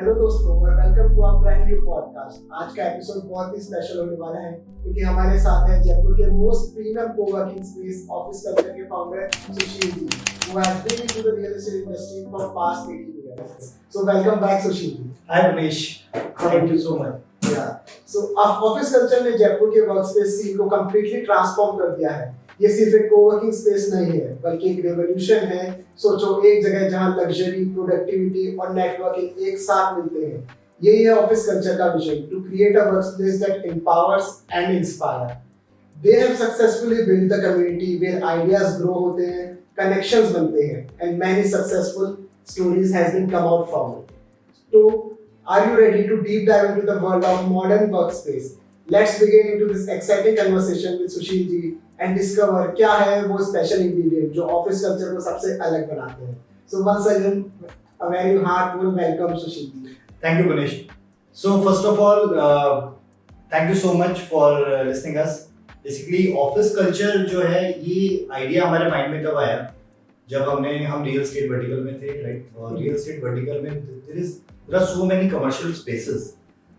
Hello दोस्तों और welcome to our brand new podcast. आज का एपिसोड बहुत ही स्पेशल होने वाला है क्योंकि हमारे साथ है जयपुर के most premium coworking space office culture के founder Sushil ji, who has been into the real estate industry for past 18 years. So welcome back Sushil ji. Hi Manish, thank you so much. Yeah. So office culture ने जयपुर के workspace scene को completely transform कर दिया है। ये सिर्फ एक coworking space नहीं है बल्कि एक रेवोल्यूशन है। सोचो एक जगह जहां लग्जरी, प्रोडक्टिविटी और नेटवर्किंग एक साथ मिलते हैं। यही है ऑफिस कल्चर का vision, to create a workplace that empowers and inspire. They have successfully build the community where ideas grow होते हैं, कनेक्शंस बनते हैं and many successful stories has been come out from it. तो are you ready to deep dive into the world of modern workspace? Let's begin into this exciting conversation with Sushil ji and discover क्या है वो special ingredient जो office culture को सबसे अलग बनाते हैं। So once again, a very heartfelt welcome Sushil ji. Thank you Manish. So first of all, thank you so much for listening us. Basically office culture जो है ये idea हमारे mind में कब आया जब हम real estate vertical में थे, right? और real estate vertical में there are so many commercial spaces,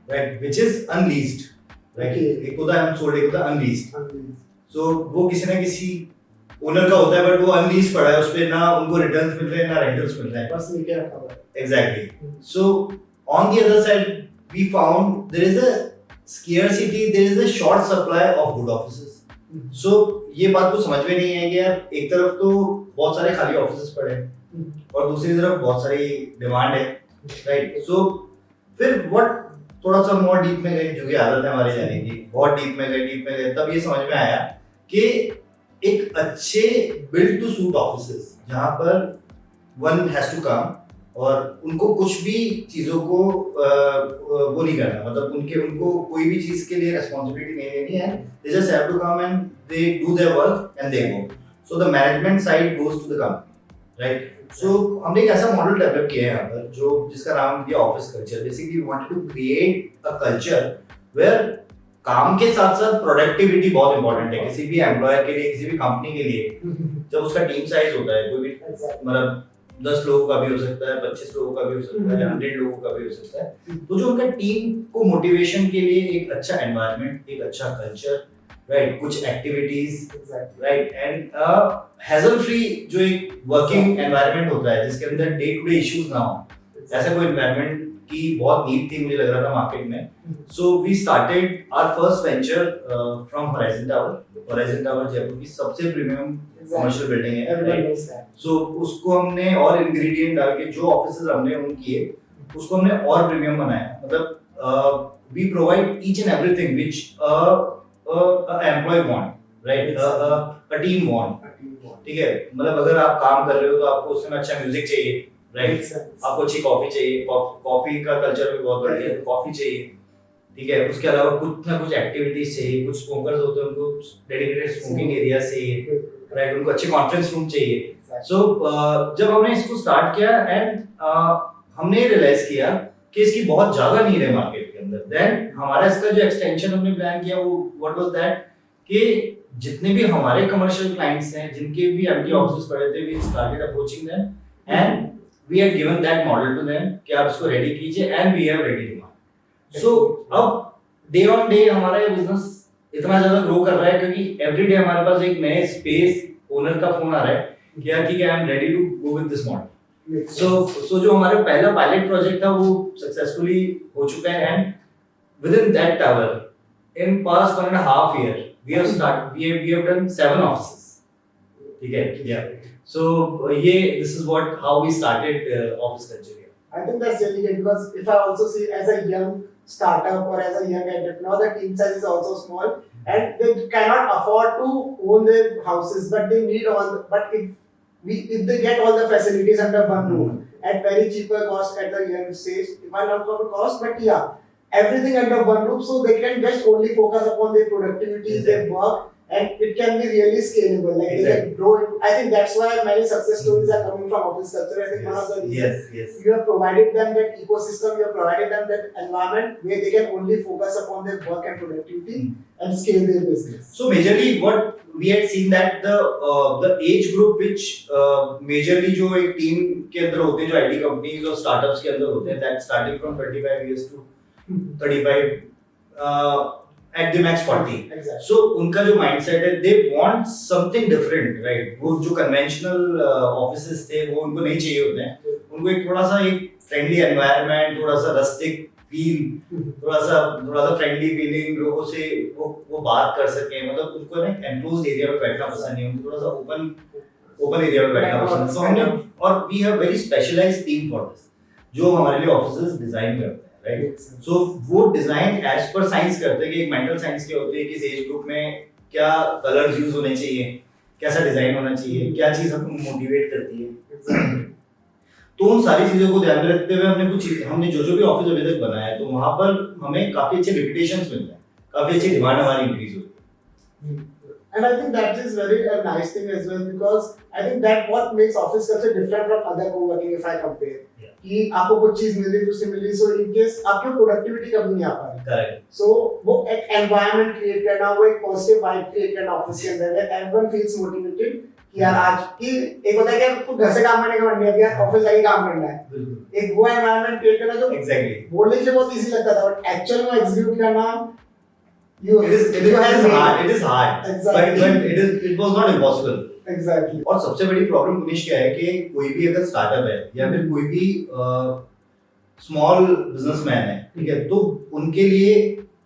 right, which is unleased, right? एक होता है unsold, एक होता है unleased. So वो किसी ना किसी ओनर का होता है बट वो unleased पड़ा है, उस पे ना उनको रिटर्न्स मिल रहे हैं ना रेंटल्स मिल रहे हैं, बस लेके रखा हुआ है। Exactly. So on the other side we found there is a scarcity, there is a short supply of good offices. So ये बात को समझ में नहीं है कि यार एक तरफ तो बहुत सारे खाली ऑफिसेस पड़े हैं और दूसरी तरफ बहुत सारी डिमांड है, राइट? सो फिर व्हाट थोड़ा सा मोर डीप में गए, जो कि आदत है हमारे जाने की, बहुत डीप में गए तब ये समझ में आया कि एक अच्छे बिल्ड टू सूट ऑफिसेस जहां पर वन हैज टू कम और उनको कुछ भी चीजों को वो नहीं करना, मतलब उनको कोई भी चीज के लिए रिस्पांसिबिलिटी नहीं लेनी है, they just have to come and they do their work and they go. So the management side goes to the company, right? So हमने एक ऐसा मॉडल डेवलप किया है यहाँ पर जो जिसका नाम दिया office culture. Basically we wanted to create a culture where काम के साथ साथ प्रोडक्टिविटी बहुत इंपॉर्टेंट है किसी भी एम्प्लॉयर के लिए, किसी भी कंपनी के लिए। जब उसका टीम साइज होता है, कोई भी मतलब 10 लोगों का भी हो सकता है, 25 लोगों का भी हो सकता है, 100 लोगों का भी हो सकता है, तो जो उनका टीम को मोटिवेशन के लिए एक अच्छा एनवायरनमेंट, एक अच्छा कल्चर, राइट, कुछ activities, right, and hassle free जो एक वर्किंग एनवायरनमेंट होता है जिसके अंदर डे टू डे इश्यूज ना हो, ऐसा कोई एनवायरनमेंट की बहुत नीड थी, मुझे लग रहा था मार्केट में। So we started our first venture from Horizon Tower Jaipur की सबसे प्रीमियम कमर्शियल बिल्डिंग है। सो उसको हमने और इंग्रेडिएंट डाल के जो ऑफिसेज हमने उन किए उसको हमने और प्रीमियम बनाया। मतलब we provide each and everything which employ want, right, a team want, ठीक है? मतलब अगर आप काम कर रहे हो तो आपको उसमें अच्छा म्यूजिक चाहिए, राइट, आपको अच्छी कॉफी चाहिए, कॉफी का कल्चर भी बहुत बढ़िया है, कॉफी चाहिए, ठीक है? उसके अलावा कुछ ना कुछ एक्टिविटीज चाहिए, कुछ स्मोकर्स होते हैं उनको डेडिकेटेड स्मोकिंग एरिया चाहिए, राइट, उनको अच्छे कॉन्फ्रेंस रूम चाहिए। सो जब हमने इसको स्टार्ट किया एंड हमने रियलाइज किया कि इसकी बहुत ज्यादा नीड है मार्केट के अंदर, देन हमारा इसका जो एक्सटेंशन हमने प्लान किया वो व्हाट वाज दैट कि जितने भी हमारे कमर्शियल क्लाइंट्स हैं जिनके भी एम्प्टी ऑफिसेस पड़े थे, we started approaching them and we had given that model to them कि आप इसको रेडी कीजिए and we have ready demand. So अब डे ऑन डे हमारा ये बिजनेस इतना ज्यादा ग्रो कर रहा है क्योंकि एवरी डे हमारे पास एक नए स्पेस ओनर का फोन आ रहा है कि यार ठीक है, I am ready to go with this model. So जो हमारा पहला पायलट प्रोजेक्ट था वो सक्सेसफुली हो चुका है and with in that tower in past 1.5 year we have done 7 offices, ठीक है? Yeah. So this is how we started office culture here. I think that's really good because if I also see as a young startup or as a young entrepreneur, the team size is also small and they cannot afford to own their houses, but they need but if they get all the facilities under one roof at very cheaper cost at the young stage, if I not talk cost, but yeah, everything under one roof, so they can just only focus upon their productivity, their work, and it can be really scalable. Like they Exactly. can grow. I think that's why many success stories are coming from office culture. I think one of the reasons yes. you have provided them that ecosystem, you have provided them that environment where they can only focus upon their work and productivity and scale their business. So majorly what we had seen that the age group which majorly जो एक team के अंदर होते हैं जो IT companies और startups के अंदर होते हैं that starting from 25 years to 35 at the max 40. Exactly. So उनका जो mindset है they want something different, right? वो जो conventional offices थे वो उनको नहीं चाहिए होते हैं. उनको एक थोड़ा सा एक friendly environment, थोड़ा सा rustic feel, थोड़ा सा फ्रेंडली फीलिंग, लोगों से वो बात कर सके, मतलब उनको ना एनक्लोज्ड एरिया में बैठना पसंद नहीं, उनको थोड़ा सा ओपन एरिया में बैठना पसंद है. तो हमने और we have very specialised team for this जो हमारे लिए ऑफिसेस डिजाइन करते हैं, राइट. सो वो डिजाइन एज पर साइंस करते हैं कि एक मेंटल साइंस क्या होती है, किस एज ग्रुप में क्या कलर्स यूज होने चाहिए, कैसा डिजाइन होना चाहिए, क्या चीज हमको मोटिवेट करती है. तो उन सारी चीजों को ध्यान में रखते हुए हमने जो भी ऑफिस अभी तक बनाया है तो वहां पर हमें काफी अच्छे रेपुटेशंस मिल रहे हैं, काफी अच्छी डिमांड हमारी इंक्रीज होती है. And I think that is very a nice thing as well because I think that what makes office culture different from other co-working if I compare. कि आपको कुछ चीज मिली दूसरी मिली so in case आपकी productivity कभी नहीं आ पा रही. करेक्ट. So वो एक एनवायरनमेंट क्रिएट करना, वो एक पॉजिटिव वाइब क्रिएट करना ऑफिस के अंदर है. एवरीवन फील्स मोटिवेटेड कि यार आज की एक होता है कि आपको घर से काम करने का मन नहीं है, यार ऑफिस जाके काम करना है. एक वो एनवायरनमेंट क्रिएट करना जो एग्जैक्टली बोलने के लिए बहुत इजी लगता था बट एक्चुअल में एग्जीक्यूट करना it is hard Exactly. but it was not impossible. Exactly. और सबसे बड़ी प्रॉब्लम मुनीश क्या है कि कोई भी अगर स्टार्टअप है या फिर कोई भी स्मॉल बिजनेसमैन है, ठीक है, तो उनके लिए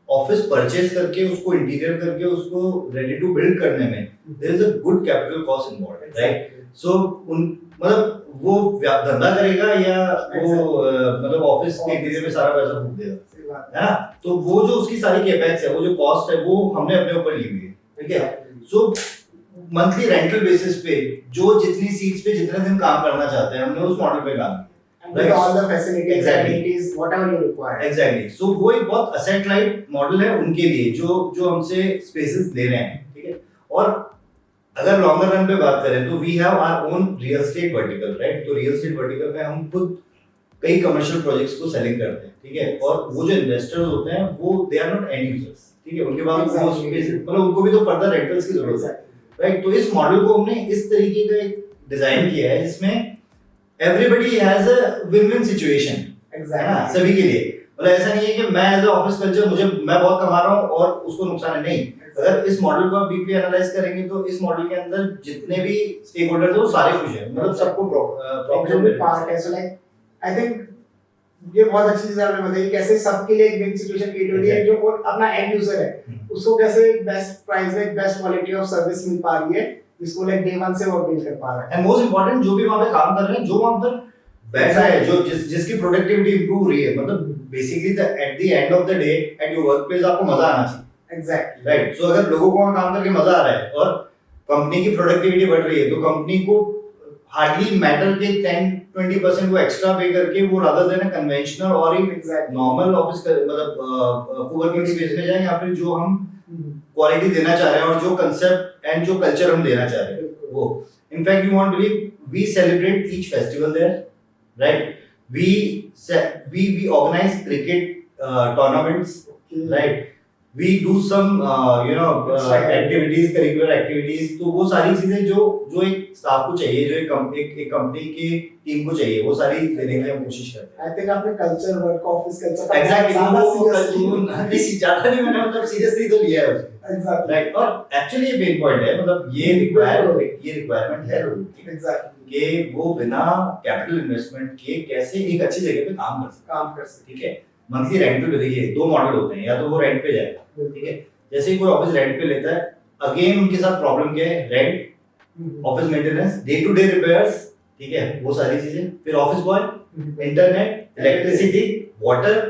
ऑफिस परचेज करके उसको इंटीरियर करके उसको रेडी टू बिल्ड करने में there is a good capital cost involved, right. So मतलब वो धंधा करेगा या वो मतलब ऑफिस के इंटीरियर में सारा पैसा फूक देगा, है ना. तो वो जो उसकी सारी कैपेक्स है, वो जो कॉस्ट है वो हमने अपने ऊपर ली हुई है, ठीक है. सो मंथली रेंटल बेसिस पे जो जितनी सीट्स पे जितने दिन काम करना चाहते हैं हमने उस मॉडल पे काम किया. And with all the facilities, Exactly. amenities, whatever you require. Exactly. So वो एक बहुत असेट लाइट मॉडल है उनके लिए जो हमसे स्पेसेस ले रहे हैं, ठीक है. और अगर लॉन्गर रन पे बात करें तो we have our own real estate vertical, right. तो रियल एस्टेट वर्टिकल में हम खुद कई कमर्शियल प्रोजेक्ट्स को सेलिंग करते हैं, ठीक है. और वो जो इन्वेस्टर्स होते हैं वो they are not end users, ठीक है. उनके पास वो स्पेस मतलब उनको भी तो फर्दर रेंटल्स की जरूरत है, राइट. तो इस मॉडल को हमने इस तरीके का एक डिजाइन किया है जिसमें everybody has a win win situation, है ना, सभी के लिए. मतलब ऐसा नहीं है कि मैं एज अ ऑफिस कल्चर मैं बहुत कमा रहा हूं और उसको नुकसान है, नहीं. अगर इस मॉडल को आप डीपली एनालाइज करेंगे तो इस मॉडल के अंदर जितने भी स्टेक होल्डर्स हैं वो सारे खुश हैं, मतलब सबको प्रॉफिट मिल रहा पार्ट है. सो लाइक आई थिंक ये बहुत अच्छी चीज आपने बताई कैसे सबके लिए एक विन सिचुएशन क्रिएट होती है. जो और अपना एंड यूजर है उसको कैसे बेस्ट प्राइस में बेस्ट क्वालिटी ऑफ सर्विस मिल पा रही है जिसको लाइक डे 1 से वो बिल्ड कर पा रहा है. एंड मोस्ट इंपॉर्टेंट जो भी वहां पे काम कर रहे हैं, जो वहां पर बैठ रहा है, जो जिसकी प्रोडक्टिविटी इंप्रूव हो रही है, मतलब basically at the end of the day at your work place आपको मजा आना चाहिए. Exactly, right. सो अगर लोगों को वहां काम करके मजा आ रहा है और कंपनी की प्रोडक्टिविटी बढ़ रही है तो कंपनी को हार्डली मैटर के 10-20% वो एक्स्ट्रा पे करके वो रादर देन कन्वेंशनल और एक नॉर्मल ऑफिस मतलब कोवर्किंग स्पेस में जाए या फिर जो हम क्वालिटी देना चाह रहे हैं और जो कंसेप्ट एंड जो कल्चर हम देना चाह रहे हैं वो. In fact you want believe we celebrate each festival there, right. we organize cricket tournaments, right. We do some activities, curricular activities. तो वो सारी चीजें जो एक स्टाफ को चाहिए, जो एक कंपनी की टीम को चाहिए, वो सारी देने की हम कोशिश करते हैं. आई थिंक आपने culture work office culture exactly ज्यादा नहीं, मैंने मतलब सीरियसली तो लिया है उसको, एग्जैक्टली, राइट. और एक्चुअली ये मेन पॉइंट है, मतलब ये रिक्वायरमेंट है लोगों की, एग्जैक्टली, कि वो बिना कैपिटल इन्वेस्टमेंट के कैसे एक अच्छी जगह पे काम कर सकते, ठीक है. मंथली रेंट पे देखिए दो मॉडल होते हैं, या तो वो रेंट पे जाएगा, ठीक है. जैसे ही कोई ऑफिस रेंट पे लेता है, अगेन उनके साथ प्रॉब्लम क्या है, rent, office maintenance, day to day repairs, ठीक है, वो सारी चीजें, फिर office boy, internet, electricity, water.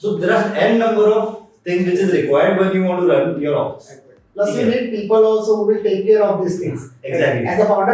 So there are n number of things which is required when you want to run your office. Plus you need people also who will take care of these things. Exactly. As a founder,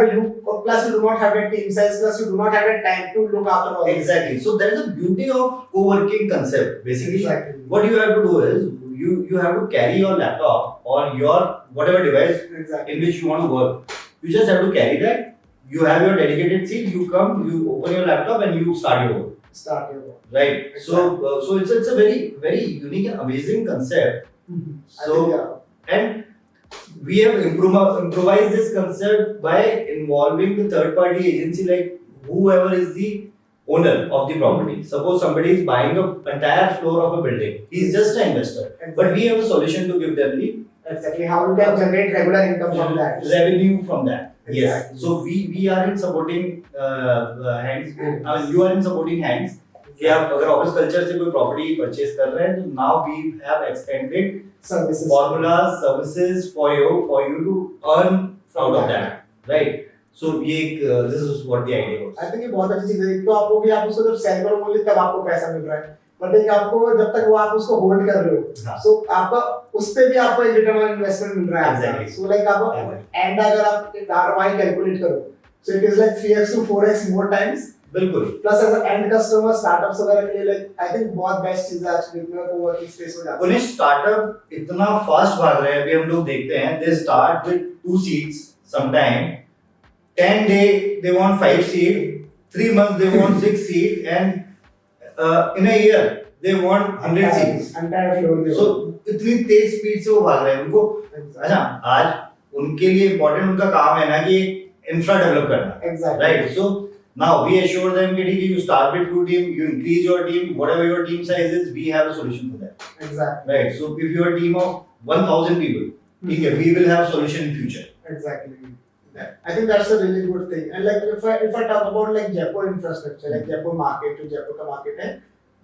plus you do not have that team size, plus you do not have that time to look after all. Exactly. So there is a beauty of co-working concept. Basically, Exactly. what you have to do is you have to carry your laptop or your whatever device Exactly. in which you want to work. You just have to carry that. You have your dedicated seat. You come, you open your laptop, and you start your work. Start your work. Right. Exactly. So it's a very unique and amazing concept. I So think, yeah. and we have improvised this concept by involving the third party agency, like whoever is the owner of the property. Suppose somebody is buying an entire floor of a building. He's just an investor, but we have a solution to give them the Exactly. How you can generate regular income from that. revenue from that. Yes. Exactly. So we are in supporting hands. I mean, you are in supporting hands. कि आप अगर office culture से कोई property purchase कर रहे हैं तो now we have extended Services. formulas services for you to earn out of that, right? So ये this is what the idea was. I think ये बहुत अच्छी चीज है। एक तो आपको भी आप उसको जब सेल करोगे तब आपको पैसा मिल रहा है, बट एक आपको जब तक वो आप उसको होल्ड कर रहे हो, हाँ. सो आपका उस पे भी आपको एक रिटर्न ऑन इन्वेस्टमेंट मिल रहा है। Exactly. सो लाइक आप एंड अगर आप ROI कैलकुलेट करो, so it is like 3x to 4x more times. बिल्कुल। Plus as end customer startups वगैरह के लिए लाइक आई थिंक बहुत बेस्ट चीज है आज के डेट में कोवर्किंग स्पेस हो जाता है। पुलिस स्टार्टअप इतना फास्ट भाग रहे हैं, अभी हम लोग देखते हैं they start with 2 seats sometime 10 day they want 5 seat 3 months they want 6 seat and in a year they want 100 seats entire floor so इतनी तेज स्पीड से वो भाग रहे हैं उनको। अच्छा, आज उनके लिए इम्पोर्टेंट उनका काम है ना कि इंफ्रा डेवलप करना, exactly right? So now we assure them कि ठीक है, you start with 2 team, you increase your team, whatever your team size is, we have a solution for that, exactly right? So if you are a team of 1000 people, ठीक है, we will have solution in future. Exactly. I think that's a really good thing. And like if I talk about like Jaipur infrastructure, like Jaipur market जो जयपुर का market है,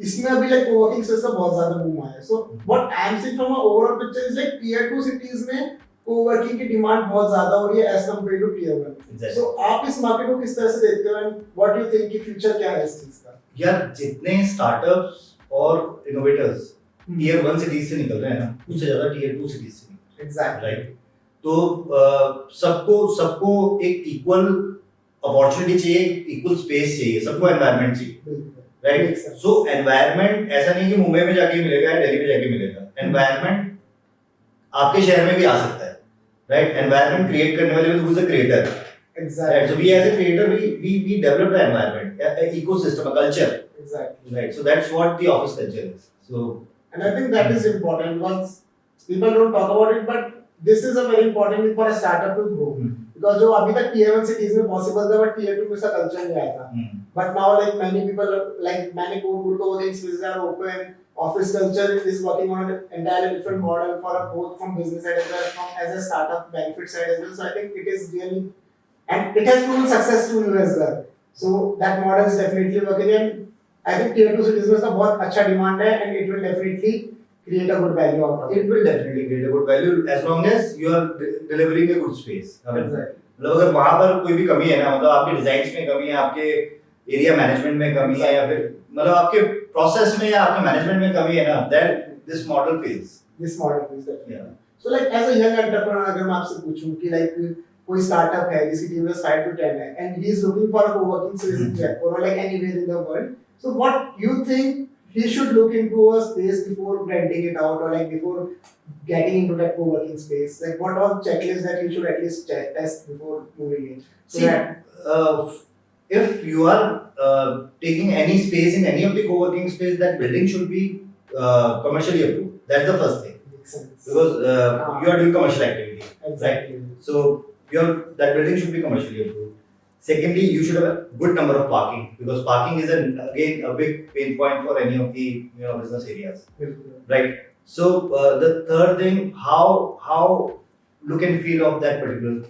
इसमें अभी like co-working space का बहुत ज़्यादा boom आया है. So what I am seeing from a overall picture is like tier 2 cities में co-working की demand बहुत ज़्यादा हो रही है as compared to tier 1. Exactly. So आप इस market को किस तरह से देखते हो and what do you think कि future क्या है इस चीज़ का? यार जितने startups और innovators tier 1 cities से निकल रहे हैं ना, उससे ज़्यादा tier 2 cities से निकल रहे हैं, Exactly. right? तो सबको एक इक्वल अपॉर्चुनिटी चाहिए, इक्वल स्पेस चाहिए, सबको एनवायरनमेंट चाहिए, बिल्कुल. राइट? Makes sense. सो एनवायरनमेंट ऐसा नहीं कि मुंबई में जाके मिलेगा या दिल्ली में जाके मिलेगा। एनवायरनमेंट आपके शहर में भी आ सकता है, राइट? एनवायरनमेंट क्रिएट करने वाले who is a creator, Exactly. Right? So we as a creator we develop the environment, a ecosystem, a culture, Exactly. right? So that's what the office culture is. So And I think that is important because people don't talk about it, but this is a very important thing for a startup to grow. Because जो अभी तक tier 1 cities में possible था, but tier 2 में ऐसा culture नहीं आया था. But now like many people, like many good co-working spaces are open. Office culture is working on an entirely different model for both from business side as well from as a startup benefit side as well. So I think it is really, and it has proven successful as well. So that model is definitely working, and I think tier 2 cities में इसका बहुत अच्छा demand है, and it will definitely create a good value out of it. it will definitely create a good value as long as you are delivering a good space. I mean, Exactly. मतलब अगर वहाँ पर कोई भी कमी है ना, मतलब आपके डिजाइन में कमी है, आपके एरिया मैनेजमेंट में कमी है, या फिर मतलब आपके प्रोसेस में या आपके मैनेजमेंट में कमी है ना, then this model fails. This model is definitely. Yeah. So like as a young entrepreneur, अगर मैं आपसे पूछूं कि like कोई startup है जिसकी टीम में 5 to 10 है and he is looking for a co-working space in Jaipur or like anywhere in the world, so what you think he should look into a space before renting it out or like before getting into that co-working space? Like what are checklists that he should at least test before moving in? So See, that if you are taking any space in any of the co-working space, that building should be commercially approved. That's the first thing, makes sense. because you are doing commercial activity, Exactly. so that building should be commercially approved. Secondly, you should have a good number of parking, because parking is again a big pain point for any of the business areas, right? So the third thing, how look and feel of that particular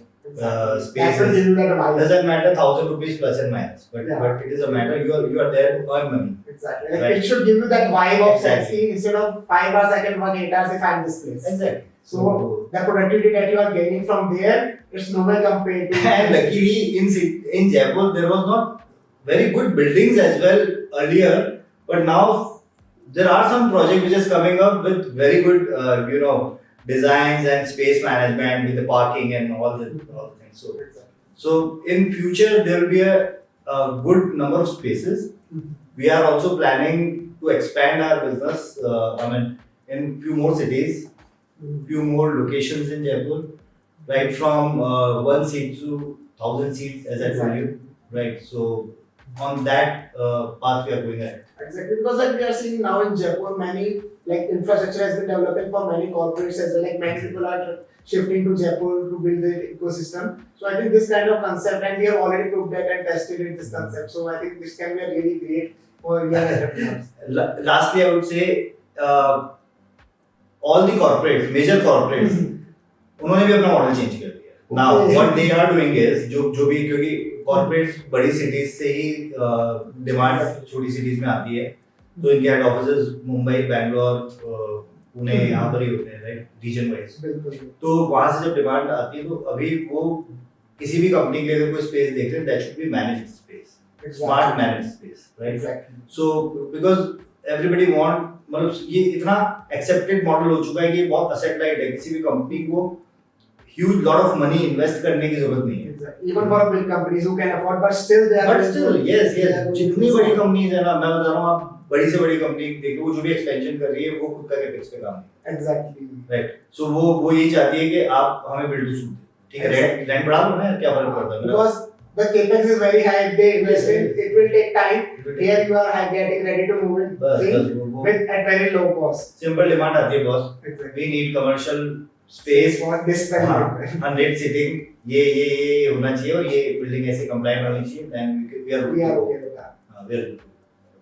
space That's what is, give you that vibe. doesn't matter 1000 rupees plus and minus, but Yeah. but it is a matter you are there to earn money. Exactly. Like Right. it should give you that vibe of Exactly. sexy. Instead of 5 hours, I can work 8 hours if I'm this place. Exactly. So the productivity that you are gaining from there, it's nowhere compared to. And luckily in Jaipur there was not very good buildings as well earlier, but now there are some projects which is coming up with very good designs and space management with the parking and all the things. So in future there will be a good number of spaces. Mhm. We are also planning to expand our business. in few more cities, few more locations in Jaipur, right from 1 seat to 1,000 seats, as I told you, right? So on that path we are going ahead. Exactly, because like we are seeing now in Jaipur, many like infrastructure has been developing for many corporates as well. Like many people are shifting to Jaipur to build their ecosystem. So I think this kind of concept, and we have already proved that and tested it, this concept. So I think this can be a really great for young entrepreneurs. Lastly, I would say all the corporates, major corporates, उन्होंने भी अपना model change कर दिया. Now what they are doing is जो भी, क्योंकि corporates बड़ी cities से ही डिमांड छोटी सिटीज में आती है, तो इनके हेड ऑफिसेस मुंबई, बैंगलोर, पुणे यहाँ पर ही होते हैं, राइट, रीजन वाइज. तो वहाँ से जब डिमांड आती है तो अभी वो किसी भी कंपनी के लिए अगर कोई स्पेस देख रहे हैं, that should be managed space, smart managed space, right. So because everybody want, मतलब ये इतना एक्सेप्टेड मॉडल हो चुका है कि बहुत असेट लाइट है, किसी भी कंपनी को huge lot of money invest करने की जरूरत नहीं है. Even for big companies who can afford, but still they are. But still, yes. जितनी बड़ी कंपनीज है ना, मैं बता रहा हूँ, आप बड़ी से बड़ी कंपनी देखो, वो जो भी एक्सपेंशन कर रही है, वो खुद का कैपेक्स पे काम है. Exactly. Right. So वो ये चाहती है कि आप हमें बिल्ड टू सूट, ठीक है, रेंट बढ़ा दो ना, क्या फर्क पड़ता है. Because the capex is very high. If they invest in, it will take time. Here you are getting ready to move in with at very low cost. Simple demand आती है boss. We need commercial space for this kind. 100 sitting, ये होना चाहिए और ये building ऐसे compliant होनी चाहिए, then we are okay with that. We are.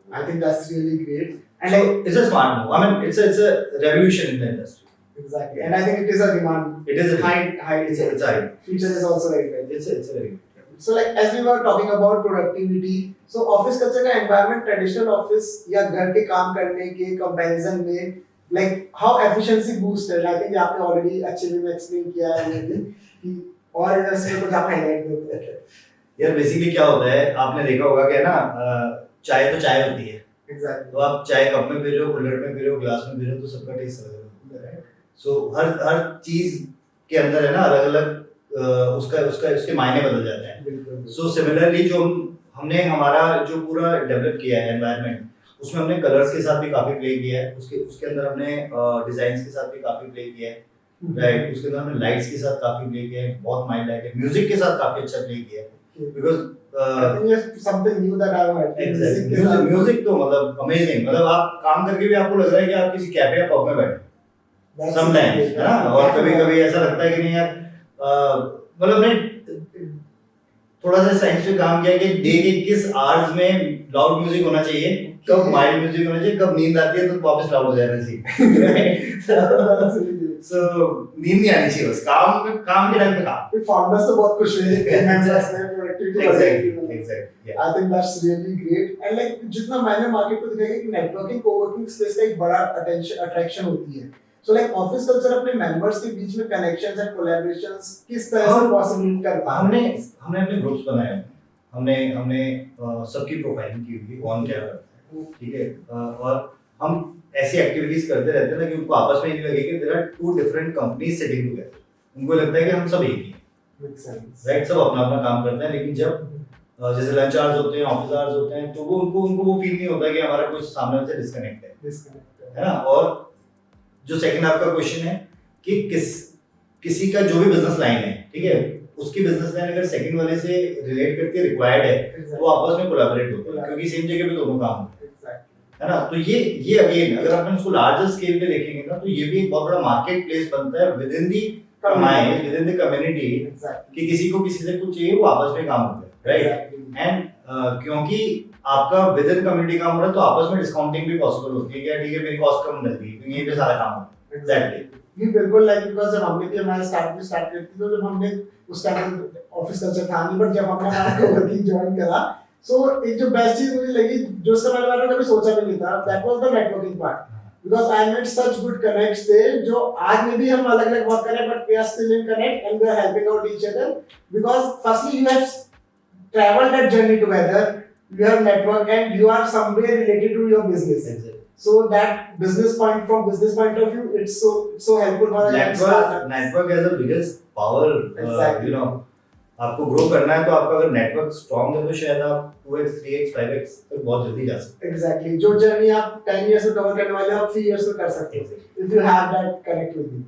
I think that's really great. And so it's a smart move. I mean, it's a revolution in the industry. Exactly. And I think it is a demand. It is a high. It's a high. Future is also very good. It's a very good. So like as we were talking about productivity, so office culture का environment traditional office या घर के काम करने के comparison में like how efficiency boost है. I think आपने already अच्छे वे में explain किया है मुझे कि और इसमें कुछ आप highlight करते हैं. यार बेसिकली क्या होता है, आपने देखा होगा कि ना, चाय तो चाय होती है. Exactly. तो आप चाय कप में पी रहे हो, कुल्हड़ में पी रहे हो, ग्लास में पी रहे हो, तो सबका टेस्ट अलग अलग है. सो हर चीज के अंदर है ना अलग अलग उसके मायने बदल जाते हैं. सो सिमिलरली जो हमने हमारा जो पूरा डेवलप किया है एनवायरनमेंट, उसमें हमने कलर्स के साथ भी काफी प्ले किया है, उसके अंदर हमने डिजाइन्स के साथ भी काफी प्ले किया है, राइट. उसके अंदर हमने लाइट्स के साथ काफी प्ले किया है, बहुत माइल्ड लाइट है. म्यूजिक के साथ काफी अच्छा प्ले किया है, because something new that I've heard. Music तो मतलब अमेजिंग. मतलब आप काम करके भी आपको लग रहा है कि आप किसी कैफे या पब में बैठे समटाइम्स, है ना. और कभी कभी ऐसा लगता है कि नहीं यार, मतलब ने थोड़ा सा साइंस पे काम किया कि डे के किस आवर्स में लाउड म्यूजिक होना चाहिए, कब माइल्ड म्यूजिक होना चाहिए, कब नींद आती है तो वापस लाउड हो जाना चाहिए. So नींद नहीं आनी चाहिए, बस काम के टाइम पे काम. फाउंडर्स तो बहुत खुश हुए Exactly. I think that's really great. And like जितना मैंने मार्केट को दिखाया कि नेटवर्किंग कोवर्किंग स्पेस का एक बड़ा अट्रैक्शन होती है. So like ऑफिस कल्चर अपने मेंबर्स के बीच में कनेक्शंस एंड कोलैबोरेशंस किस तरह से पॉसिबल कर पा. हमने अपने ग्रुप्स बनाए हैं, हमने सबकी प्रोफाइलिंग की हुई कौन क्या करता है, ठीक है. और हम ऐसी एक्टिविटीज करते रहते हैं ना कि उनको आपस में नहीं लगे कि there are two different companies sitting together. उनको लगता है कि हम सब एक ही हैं, राइट. सब अपना अपना काम करते हैं, लेकिन जब जैसे लंच आवर्स होते हैं, ऑफिस आवर्स होते हैं, तो वो उनको वो फील नहीं होता कि हमारा कुछ सामने से डिस्कनेक्ट है ना. और जो सेकंड आपका क्वेश्चन है कि किसी का जो भी बिजनेस लाइन है, ठीक है, उसकी बिजनेस लाइन अगर सेकंड वाले से रिलेट करके रिक्वायर्ड है, तो वो आपस में कोलैबोरेट होते हैं, क्योंकि सेम जगह पे दोनों काम होते हैं, है ना. तो ये अगेन अगर अपन इसको लार्जर स्केल पे देखेंगे ना, तो ये भी एक बहुत बड़ा मार्केट प्लेस बनता है विद इन दी कम्युनिटी, कि किसी को किसी से कुछ चाहिए, वो आपस में काम होता है, राइट. एंड क्योंकि आपका विद इन कम्युनिटी काम हो रहा है, तो आपस में डिस्काउंटिंग भी पॉसिबल होती है कि ठीक है मेरी कॉस्ट कम मिल रही है, यहीं पे सारा काम होता है. एग्जैक्टली. ये बिल्कुल लाइक बिकॉज़ जब हमने भी हमारा स्टार्ट करती थी, तो जब हमने उस टाइम ऑफिस कल्चर था नहीं, बट जब हमने हमारा वर्किंग ज्वाइन करा, सो एक जो बेस्ट चीज मुझे लगी, जो उसके बारे में कभी सोचा भी नहीं था, that was the networking part. Because I made such good connects there, जो आज में भी हम अलग अलग वर्क कर रहे हैं, but we are still in connect and we are helping out each other. Because firstly you have traveled that journey together, you have network and you are somewhere related to your business. Exactly. So that business point of view, it's so helpful for a young startup. Network has the biggest power, Exactly. you know. आपको grow करना है तो आपका अगर network strong है तो शायद आप 2x 3x 5x तक बहुत जल्दी जा सकते एग्जैक्टली जो जर्नी आप 10 इयर्स में कवर करने वाले हो आप 3 इयर्स में कर सकते हो if you have that connectivity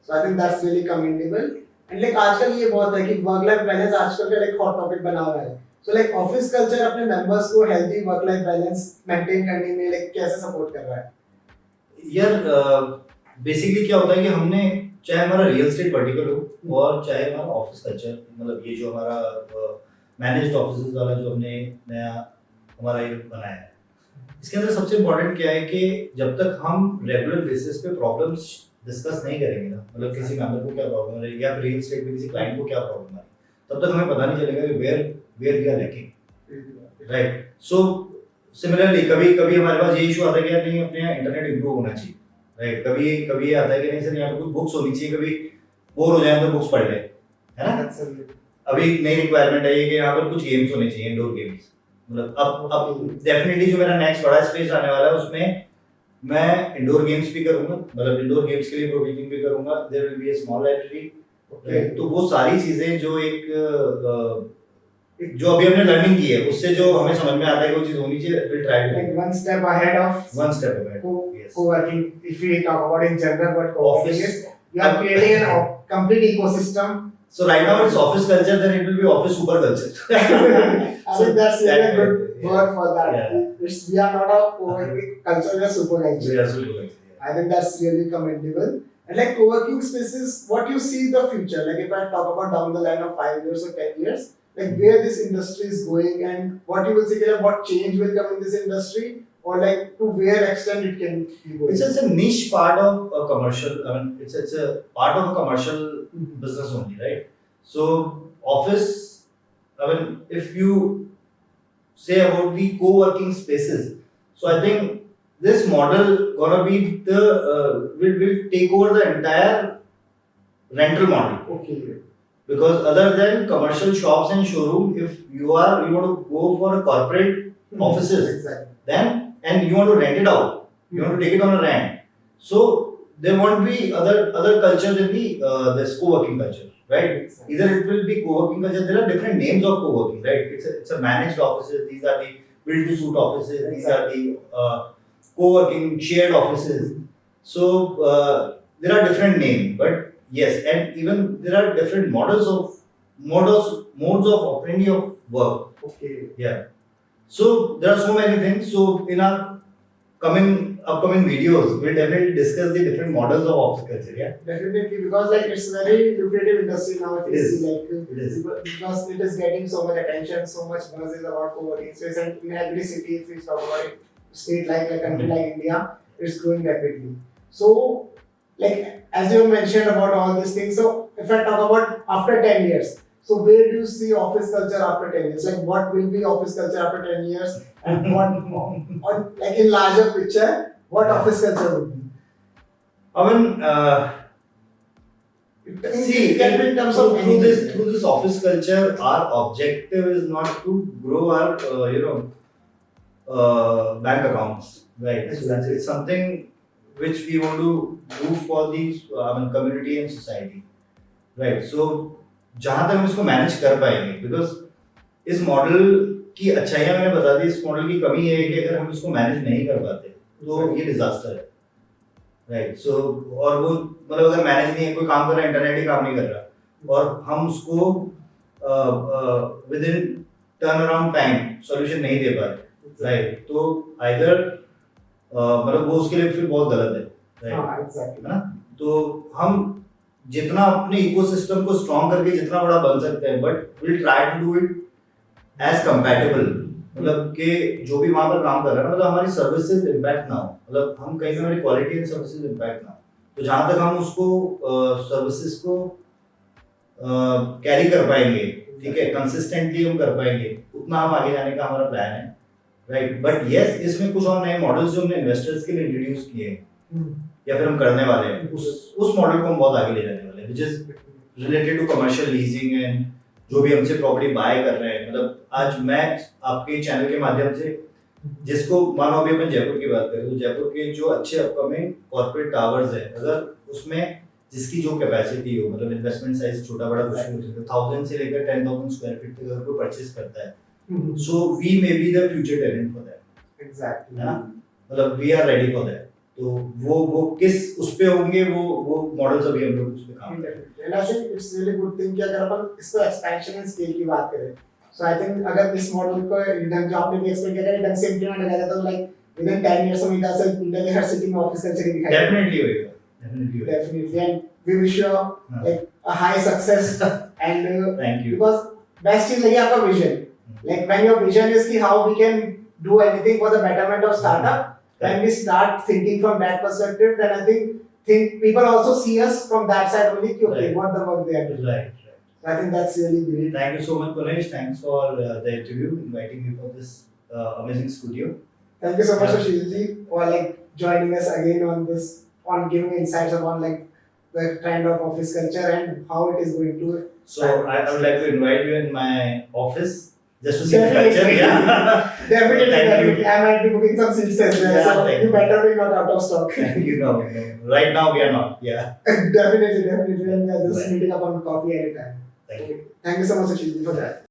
so I think that's really commendable and like आजकल ये बहुत है कि वर्क लाइफ बैलेंस आजकल का लाइक हॉट टॉपिक बना हुआ है सो लाइक ऑफिस कल्चर अपने मेंबर्स को healthy work life balance maintain करने में लाइक कैसे सपोर्ट कर रहा है हैं। यार बेसिकली क्या होता है कि हमने चाहे हमारा रियल एस्टेट वर्टिकल हो और चाहे हमारा ऑफिस कल्चर मतलब ये जो हमारा मैनेज्ड ऑफिसेज वाला जो हमने नया हमारा ये बनाया है इसके अंदर सबसे इम्पोर्टेंट क्या है कि जब तक हम रेगुलर बेसिस पे प्रॉब्लम्स डिस्कस नहीं करेंगे ना मतलब किसी मेंबर को क्या प्रॉब्लम है या रियल एस्टेट में किसी क्लाइंट को क्या प्रॉब्लम है तब तक हमें पता नहीं चलेगा कि where where we are lacking right so similarly कभी कभी हमारे पास ये इशू आता है कि यार नहीं अपने यहाँ इंटरनेट इंप्रूव होना चाहिए राइट कभी कभी ये आता है कि नहीं सर यहाँ पे कुछ बुक्स होनी चाहिए कभी बोर हो जाए तो बुक्स पढ़ ले है ना अभी नई रिक्वायरमेंट है ये कि यहाँ पर कुछ गेम्स होने चाहिए इंडोर गेम्स मतलब अब डेफिनेटली जो मेरा नेक्स्ट बड़ा स्पेस आने वाला है उसमें मैं इंडोर गेम्स भी करूंगा मतलब इंडोर गेम्स के लिए प्रोविजनिंग भी करूंगा there will be a small library तो वो सारी चीजें जो जो अभी हमने लर्निंग की है उससे जो हमें समझ में आता है कि वो चीज होनी चाहिए will try to like one step ahead of one step ahead yes co-working if we talk about in general but co-working office is you are creating an complete ecosystem so right now it's office culture then it will be office super culture I think that's really a good word for that Yeah. we are not a co-working culture we are super culture yeah super culture yeah. I think that's really commendable and like co-working spaces what you see the future like if I talk about down the line of 5 years or 10 years like where this industry is going and what you will see like what change will come in this industry or like to where extent it can be going. It's a niche part of a commercial. I mean, it's a part of a commercial business only, right? So office. I mean, if you say about the co-working spaces, so I think this model gonna be the will take over the entire rental model. Okay. Because other than commercial shops and showroom, if you want to go for a corporate offices, Exactly. then and you want to rent it out, you want to take it on a rent. So there won't be other culture than the this co-working culture, right? Exactly. Either it will be co-working culture. There are different names of co-working, right? It's a managed offices. These are the build-to-suit offices. These are the co-working shared offices. So there are different names, but yes, and even there are different modes of operating of work. Okay. Yeah. So there are so many things. So in our upcoming videos, we'll definitely discuss the different models of office culture. Yeah. Definitely because like it's very lucrative industry now if It you is. see like It is. because it is getting so much attention, so much buzz is about co-working space and in every city if we talk about it, state like a country like India, it's growing rapidly. So like as you mentioned about all these things, so if I talk about after 10 years, so where do you see office culture after 10 years? Like what will be office culture after 10 years and what or like in larger picture, what office culture would be? I mean, It can be in terms of through anything. this office culture, our objective is not to grow our bank accounts, right? So Exactly. it's something which we want to do for the community and society, right? So जहाँ तक हम इसको manage कर पाएंगे because इस model की अच्छाइयाँ मैंने बता दी इस मॉडल की कमी ये है कि अगर हम इसको मैनेज नहीं कर पाते तो ये डिजास्टर है राइट सो और वो मतलब अगर मैनेज नहीं है कोई काम कर रहा है इंटरनेट ही काम नहीं कर रहा और हम उसको with in turn around time solution नहीं दे पा रहे राइट तो आइदर मतलब वो उसके लिए फिर बहुत गलत है राइट हाँ, exactly. है ना तो हम जितना अपने इकोसिस्टम को स्ट्रॉन्ग करके जितना बड़ा बन सकते हैं but will try to do it as compatible मतलब कि जो भी वहां पर काम कर रहा है मतलब हमारी सर्विसेज इम्पैक्ट ना हो मतलब हम कहीं पे हमारी क्वालिटी एंड सर्विसेज इम्पैक्ट ना हो तो जहां तक हम उसको सर्विसेज को कैरी कर पाएंगे ठीक है कंसिस्टेंटली हम कर पाएंगे उतना हम आगे जाने का हमारा प्लान है राइट बट यस इसमें कुछ और नए मॉडल्स जो हमने इन्वेस्टर्स के लिए इंट्रोड्यूस किए हैं या फिर हम करने वाले हैं उस मॉडल को हम बहुत आगे ले जाने वाले हैं which is related to commercial leasing and जो भी हमसे प्रॉपर्टी बाय कर रहे हैं मतलब आज मैं आपके चैनल के माध्यम से जिसको मानो अभी अपन जयपुर की बात करें तो जयपुर के जो अच्छे अपकमिंग कॉर्पोरेट टावर्स है अगर उसमें जिसकी जो कैपेसिटी हो, मतलब इन्वेस्टमेंट साइज छोटा बड़ा कुछ नहीं हो सकता, 1000 से लेकर 10,000 स्क्वायर फीट तक अगर कोई परचेज करता है, so we may be the future tenant for that, exactly है ना? मतलब we are ready for that. तो वो किस उस पे होंगे, वो मॉडल्स अभी हम लोग उस पे काम कर रहे हैं। And I think it's really good thing कि अगर अपन इसको एक्सपेंशन एंड स्केल की बात करें, सो आई थिंक अगर इस मॉडल को ढंग जो आपने भी एक्सप्लेन किया ढंग से इम्प्लीमेंट किया जाए तो लाइक विद इन 10 इयर्स में इंडिया से इंडिया के हर सिटी में ऑफिस कल्चर ही दिखाई डेफिनेटली होएगा, डेफिनेटली होएगा। definitely and we wish you like a high success and thank you. because best चीज लगी आपका vision like when your vision is कि how we can do anything for the betterment of startup when we start thinking from that perspective then I think people also see us from that side only कि okay Right. what the work they are doing. Right, right. So I think that's really great. Thank you so much, Punesh. Thanks for the interview, inviting me for this amazing studio. Thank you so much Yeah. Sushil ji for like joining us again on this on giving insights upon like the trend of office culture and how it is going to So I would like to invite you in my office just to see the Definitely. culture. Yeah. Definitely, Thank definitely. you. I might be booking some seats as well, Yeah, so thank you you. better be not out of stock. You know, right now we are not. Yeah. Definitely, definitely. And we are just Right. meeting up on coffee anytime. Thank you. Thank you so much, Sushil, for that.